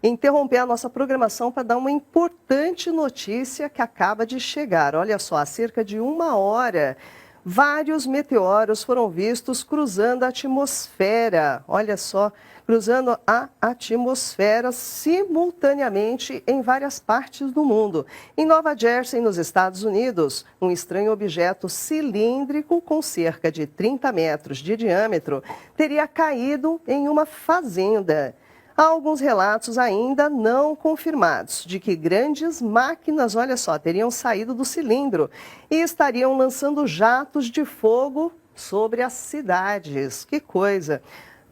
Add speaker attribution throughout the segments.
Speaker 1: interromper a nossa programação para dar uma importante notícia que acaba de chegar. Olha só, há cerca de 1 hora, vários meteoros foram vistos cruzando a atmosfera. Olha só, cruzando a atmosfera simultaneamente em várias partes do mundo. Em Nova Jersey, nos Estados Unidos, um estranho objeto cilíndrico com cerca de 30 metros de diâmetro teria caído em uma fazenda. Há alguns relatos ainda não confirmados de que grandes máquinas, olha só, teriam saído do cilindro e estariam lançando jatos de fogo sobre as cidades. Que coisa!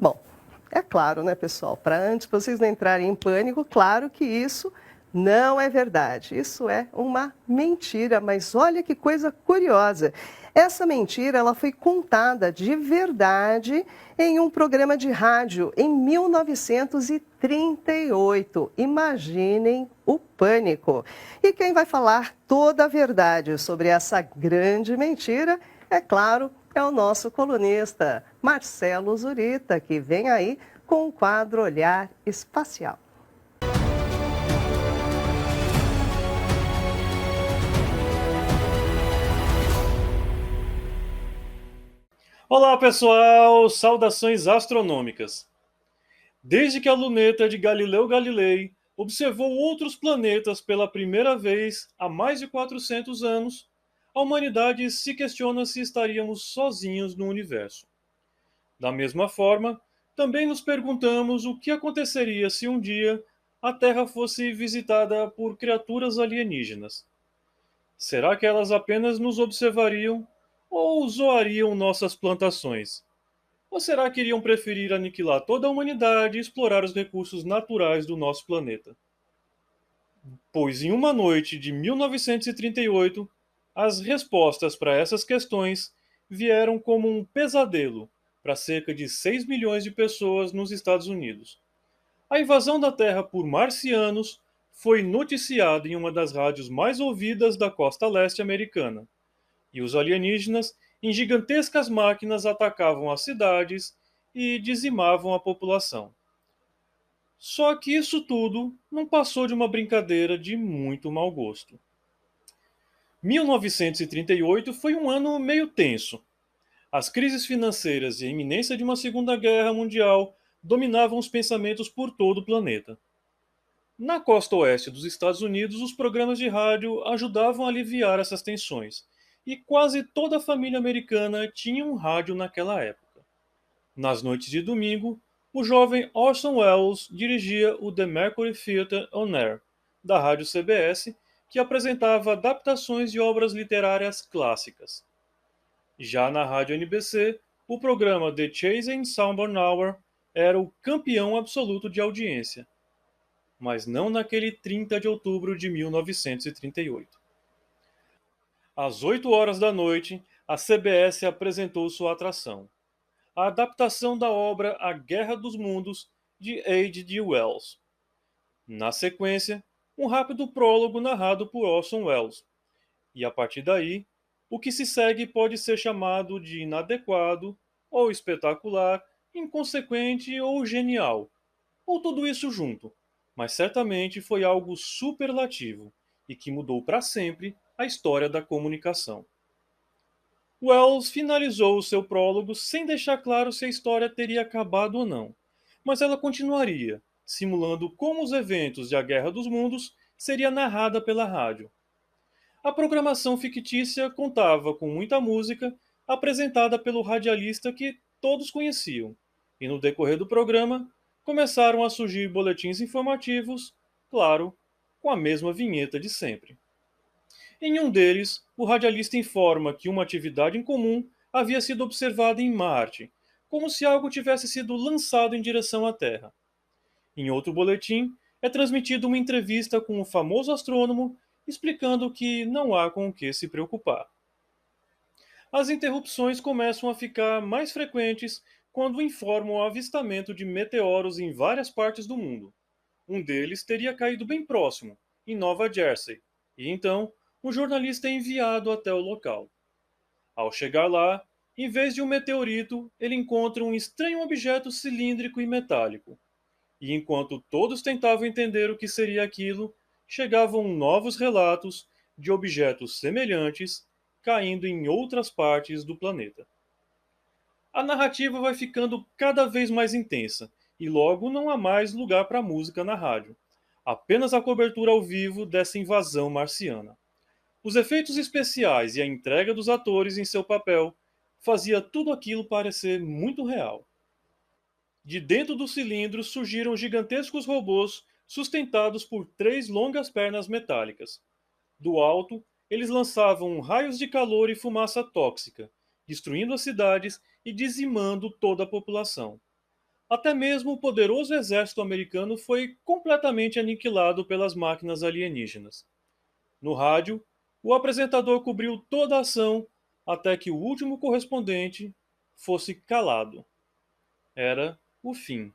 Speaker 1: Bom, é claro, né, pessoal? Para antes vocês não entrarem em pânico, claro que isso não é verdade. Isso é uma mentira, mas olha que coisa curiosa. Essa mentira, ela foi contada de verdade em um programa de rádio em 1938. Imaginem o pânico. E quem vai falar toda a verdade sobre essa grande mentira, é claro, é o nosso colunista Marcelo Zurita, que vem aí com o quadro Olhar Espacial.
Speaker 2: Olá pessoal, saudações astronômicas. Desde que a luneta de Galileu Galilei observou outros planetas pela primeira vez há mais de 400 anos, a humanidade se questiona se estaríamos sozinhos no universo. Da mesma forma, também nos perguntamos o que aconteceria se um dia a Terra fosse visitada por criaturas alienígenas. Será que elas apenas nos observariam ou zoariam nossas plantações? Ou será que iriam preferir aniquilar toda a humanidade e explorar os recursos naturais do nosso planeta? Pois em uma noite de 1938, as respostas para essas questões vieram como um pesadelo para cerca de 6 milhões de pessoas nos Estados Unidos. A invasão da Terra por marcianos foi noticiada em uma das rádios mais ouvidas da costa leste americana. E os alienígenas, em gigantescas máquinas, atacavam as cidades e dizimavam a população. Só que isso tudo não passou de uma brincadeira de muito mau gosto. 1938 foi um ano meio tenso. As crises financeiras e a iminência de uma Segunda Guerra Mundial dominavam os pensamentos por todo o planeta. Na costa oeste dos Estados Unidos, os programas de rádio ajudavam a aliviar essas tensões, e quase toda a família americana tinha um rádio naquela época. Nas noites de domingo, o jovem Orson Welles dirigia o The Mercury Theatre on Air, da rádio CBS, que apresentava adaptações de obras literárias clássicas. Já na rádio NBC, o programa The Chasing Sunburn Hour era o campeão absoluto de audiência, mas não naquele 30 de outubro de 1938. Às 8 horas da noite, a CBS apresentou sua atração, a adaptação da obra A Guerra dos Mundos, de H.G. Wells. Na sequência, um rápido prólogo narrado por Orson Welles. E a partir daí, o que se segue pode ser chamado de inadequado, ou espetacular, inconsequente ou genial, ou tudo isso junto, mas certamente foi algo superlativo e que mudou para sempre a história da comunicação. Wells finalizou o seu prólogo sem deixar claro se a história teria acabado ou não, mas ela continuaria, simulando como os eventos de A Guerra dos Mundos seria narrada pela rádio. A programação fictícia contava com muita música apresentada pelo radialista que todos conheciam, e no decorrer do programa começaram a surgir boletins informativos, claro, com a mesma vinheta de sempre. Em um deles, o radialista informa que uma atividade em comum havia sido observada em Marte, como se algo tivesse sido lançado em direção à Terra. Em outro boletim, é transmitida uma entrevista com o famoso astrônomo explicando que não há com o que se preocupar. As interrupções começam a ficar mais frequentes quando informam o avistamento de meteoros em várias partes do mundo. Um deles teria caído bem próximo, em Nova Jersey, e então um jornalista é enviado até o local. Ao chegar lá, em vez de um meteorito, ele encontra um estranho objeto cilíndrico e metálico. E enquanto todos tentavam entender o que seria aquilo, chegavam novos relatos de objetos semelhantes caindo em outras partes do planeta. A narrativa vai ficando cada vez mais intensa, e logo não há mais lugar para música na rádio. Apenas a cobertura ao vivo dessa invasão marciana. Os efeitos especiais e a entrega dos atores em seu papel fazia tudo aquilo parecer muito real. De dentro do cilindro surgiram gigantescos robôs sustentados por três longas pernas metálicas. Do alto, eles lançavam raios de calor e fumaça tóxica, destruindo as cidades e dizimando toda a população. Até mesmo o poderoso exército americano foi completamente aniquilado pelas máquinas alienígenas. No rádio, o apresentador cobriu toda a ação até que o último correspondente fosse calado. Era o fim.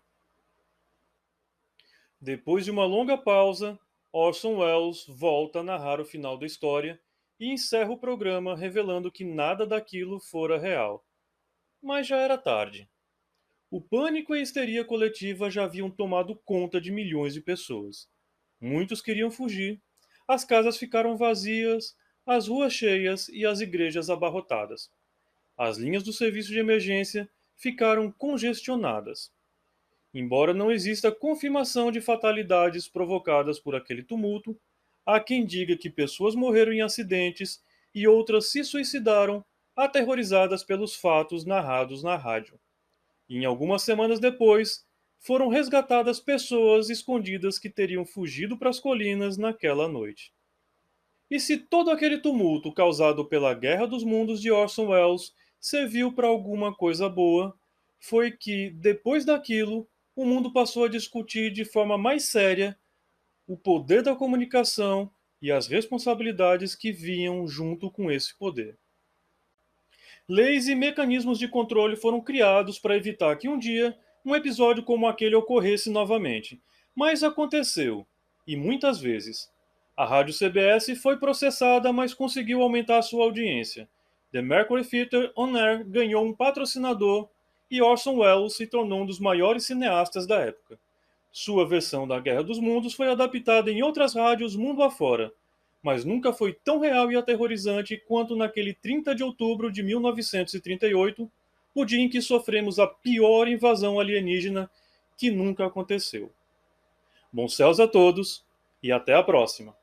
Speaker 2: Depois de uma longa pausa, Orson Welles volta a narrar o final da história e encerra o programa revelando que nada daquilo fora real. Mas já era tarde. O pânico e a histeria coletiva já haviam tomado conta de milhões de pessoas. Muitos queriam fugir. As casas ficaram vazias, as ruas cheias e as igrejas abarrotadas. As linhas do serviço de emergência ficaram congestionadas. Embora não exista confirmação de fatalidades provocadas por aquele tumulto, há quem diga que pessoas morreram em acidentes e outras se suicidaram, aterrorizadas pelos fatos narrados na rádio. E em algumas semanas depois, foram resgatadas pessoas escondidas que teriam fugido para as colinas naquela noite. E se todo aquele tumulto causado pela Guerra dos Mundos de Orson Welles serviu para alguma coisa boa, foi que, depois daquilo, o mundo passou a discutir de forma mais séria o poder da comunicação e as responsabilidades que vinham junto com esse poder. Leis e mecanismos de controle foram criados para evitar que um dia um episódio como aquele ocorresse novamente. Mas aconteceu, e muitas vezes. A rádio CBS foi processada, mas conseguiu aumentar sua audiência. The Mercury Theatre On Air ganhou um patrocinador e Orson Welles se tornou um dos maiores cineastas da época. Sua versão da Guerra dos Mundos foi adaptada em outras rádios mundo afora, mas nunca foi tão real e aterrorizante quanto naquele 30 de outubro de 1938, o dia em que sofremos a pior invasão alienígena que nunca aconteceu. Bons céus a todos e até a próxima!